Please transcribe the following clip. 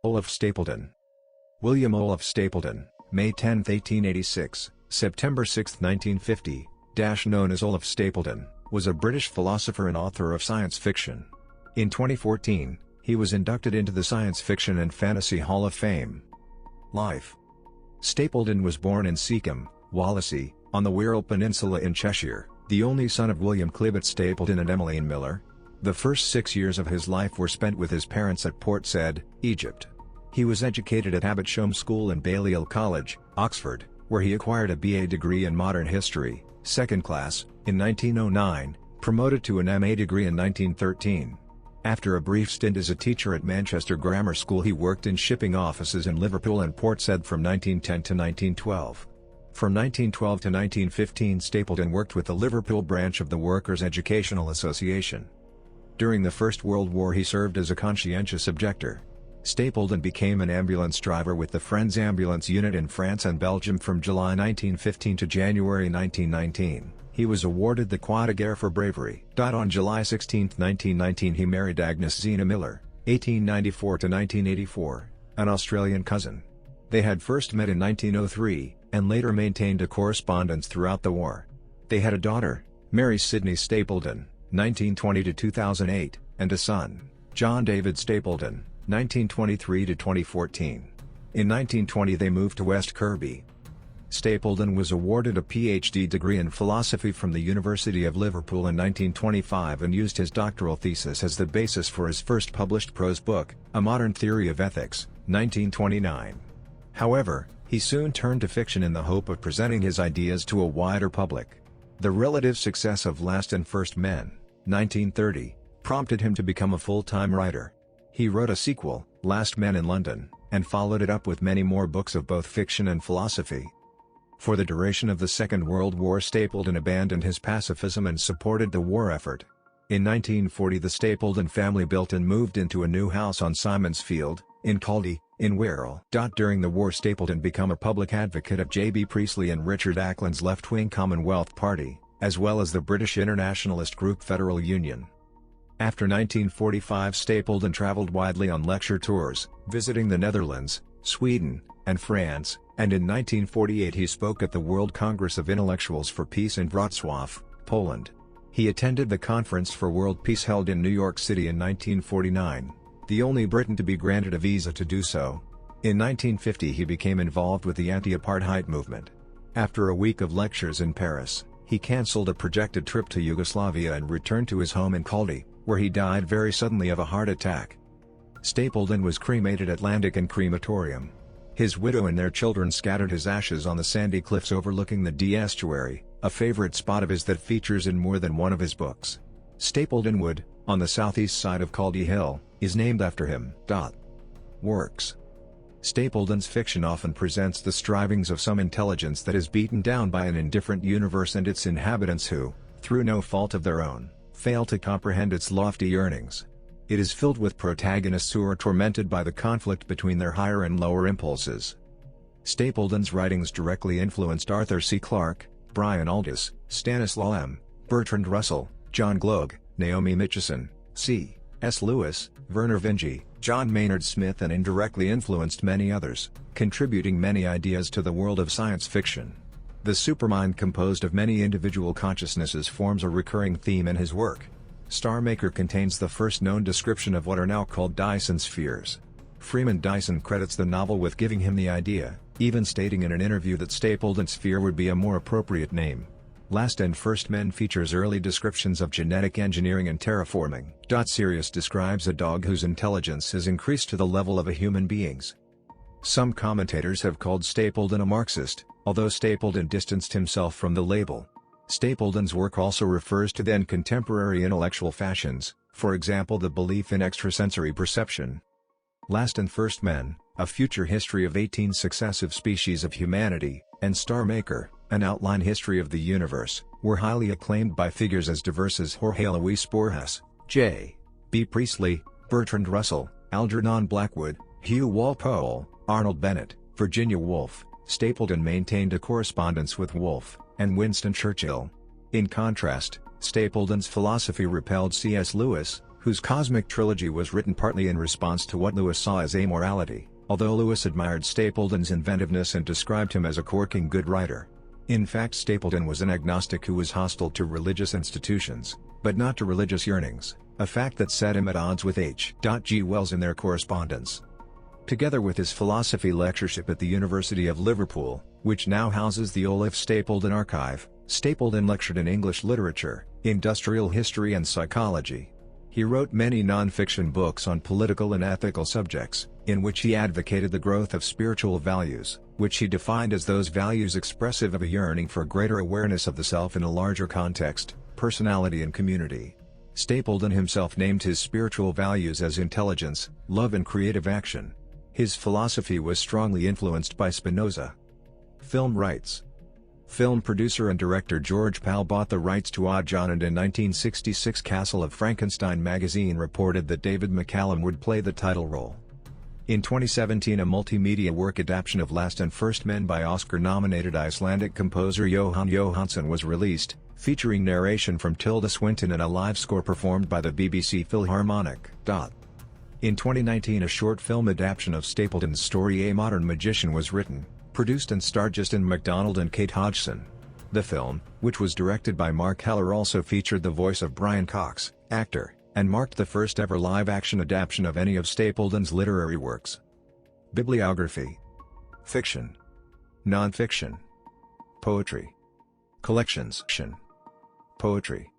Olaf Stapledon. William Olaf Stapledon, May 10, 1886, September 6, 1950, known as Olaf Stapledon, was a British philosopher and author of science fiction. In 2014, he was inducted into the Science Fiction and Fantasy Hall of Fame. Life. Stapledon was born in Seacombe, Wallasey, on the Wirral Peninsula in Cheshire, the only son of William Clibbott Stapledon and Emmeline Miller. The first 6 years of his life were spent with his parents at Port Said, Egypt. He was educated at Abbotsham School and Balliol College, Oxford, where he acquired a BA degree in Modern History, 2nd class, in 1909, promoted to an MA degree in 1913. After a brief stint as a teacher at Manchester Grammar School, he worked in shipping offices in Liverpool and Port Said from 1910 to 1912. From 1912 to 1915, Stapledon worked with the Liverpool branch of the Workers' Educational Association. During the First World War he served as a conscientious objector. Stapledon became an ambulance driver with the Friends Ambulance Unit in France and Belgium from July 1915 to January 1919. He was awarded the Croix de Guerre for bravery. On July 16, 1919 he married Agnes Zena Miller, 1894–1984, an Australian cousin. They had first met in 1903, and later maintained a correspondence throughout the war. They had a daughter, Mary Sydney Stapledon, 1920–2008, and a son, John David Stapledon, 1923–2014. In 1920 they moved to West Kirby. Stapledon was awarded a PhD degree in philosophy from the University of Liverpool in 1925 and used his doctoral thesis as the basis for his first published prose book, A Modern Theory of Ethics, 1929. However, he soon turned to fiction in the hope of presenting his ideas to a wider public. The relative success of Last and First Men, 1930, prompted him to become a full-time writer. He wrote a sequel, Last Men in London, and followed it up with many more books of both fiction and philosophy. For the duration of the Second World War, Stapledon abandoned his pacifism and supported the war effort. In 1940 the Stapledon family built and moved into a new house on Simon's Field, in Caldy, in Wirral. During the war Stapledon became a public advocate of J.B. Priestley and Richard Ackland's left-wing Commonwealth Party, as well as the British internationalist group Federal Union. After 1945 Stapledon travelled widely on lecture tours, visiting the Netherlands, Sweden, and France, and in 1948 he spoke at the World Congress of Intellectuals for Peace in Wrocław, Poland. He attended the Conference for World Peace held in New York City in 1949, the only Briton to be granted a visa to do so. In 1950 he became involved with the anti-apartheid movement. After a week of lectures in Paris, he cancelled a projected trip to Yugoslavia and returned to his home in Caldy, where he died very suddenly of a heart attack. Stapledon was cremated at Llandican Crematorium. His widow and their children scattered his ashes on the sandy cliffs overlooking the Dee estuary, a favorite spot of his that features in more than one of his books. Stapledon Wood, on the southeast side of Caldy Hill, is named after him. Works. Stapledon's fiction often presents the strivings of some intelligence that is beaten down by an indifferent universe and its inhabitants who, through no fault of their own, fail to comprehend its lofty yearnings. It is filled with protagonists who are tormented by the conflict between their higher and lower impulses. Stapledon's writings directly influenced Arthur C. Clarke, Brian Aldiss, Stanislaw M., Bertrand Russell, John Gloag, Naomi Mitchison, C.S. Lewis, Werner Vinge, John Maynard Smith, and indirectly influenced many others, contributing many ideas to the world of science fiction. The supermind composed of many individual consciousnesses forms a recurring theme in his work. Star Maker contains the first known description of what are now called Dyson spheres. Freeman Dyson credits the novel with giving him the idea, even stating in an interview that Stapledon sphere would be a more appropriate name. Last and First Men features early descriptions of genetic engineering and terraforming. Sirius describes a dog whose intelligence has increased to the level of a human being's. Some commentators have called Stapledon a Marxist, although Stapledon distanced himself from the label. Stapledon's work also refers to then contemporary intellectual fashions, for example the belief in extrasensory perception. Last and First Men, A Future History of 18 Successive Species of Humanity, and Star Maker, An Outline History of the Universe, were highly acclaimed by figures as diverse as Jorge Luis Borges, J.B. Priestley, Bertrand Russell, Algernon Blackwood, Hugh Walpole, Arnold Bennett, Virginia Woolf. Stapledon maintained a correspondence with Woolf and Winston Churchill. In contrast, Stapledon's philosophy repelled C.S. Lewis, whose cosmic trilogy was written partly in response to what Lewis saw as amorality, although Lewis admired Stapledon's inventiveness and described him as a corking good writer. In fact, Stapledon was an agnostic who was hostile to religious institutions, but not to religious yearnings, a fact that set him at odds with H.G. Wells in their correspondence. Together with his philosophy lectureship at the University of Liverpool, which now houses the Olaf Stapledon Archive, Stapledon lectured in English literature, industrial history and psychology. He wrote many non-fiction books on political and ethical subjects, in which he advocated the growth of spiritual values, which he defined as those values expressive of a yearning for greater awareness of the self in a larger context, personality and community. Stapledon himself named his spiritual values as intelligence, love and creative action. His philosophy was strongly influenced by Spinoza. Film rights. Film producer and director George Pal bought the rights to Oddjohn, and in 1966 Castle of Frankenstein magazine reported that David McCallum would play the title role. In 2017 a multimedia work adaptation of Last and First Men by Oscar-nominated Icelandic composer Jóhann Jóhannsson was released, featuring narration from Tilda Swinton and a live score performed by the BBC Philharmonic. In 2019 a short film adaptation of Stapledon's story A Modern Magician was written, produced and starred Justin MacDonald and Kate Hodgson. The film, which was directed by Mark Heller, also featured the voice of Brian Cox, actor, and marked the first ever live-action adaptation of any of Stapledon's literary works. Bibliography. Fiction. Non-fiction. Poetry. Collections. Poetry.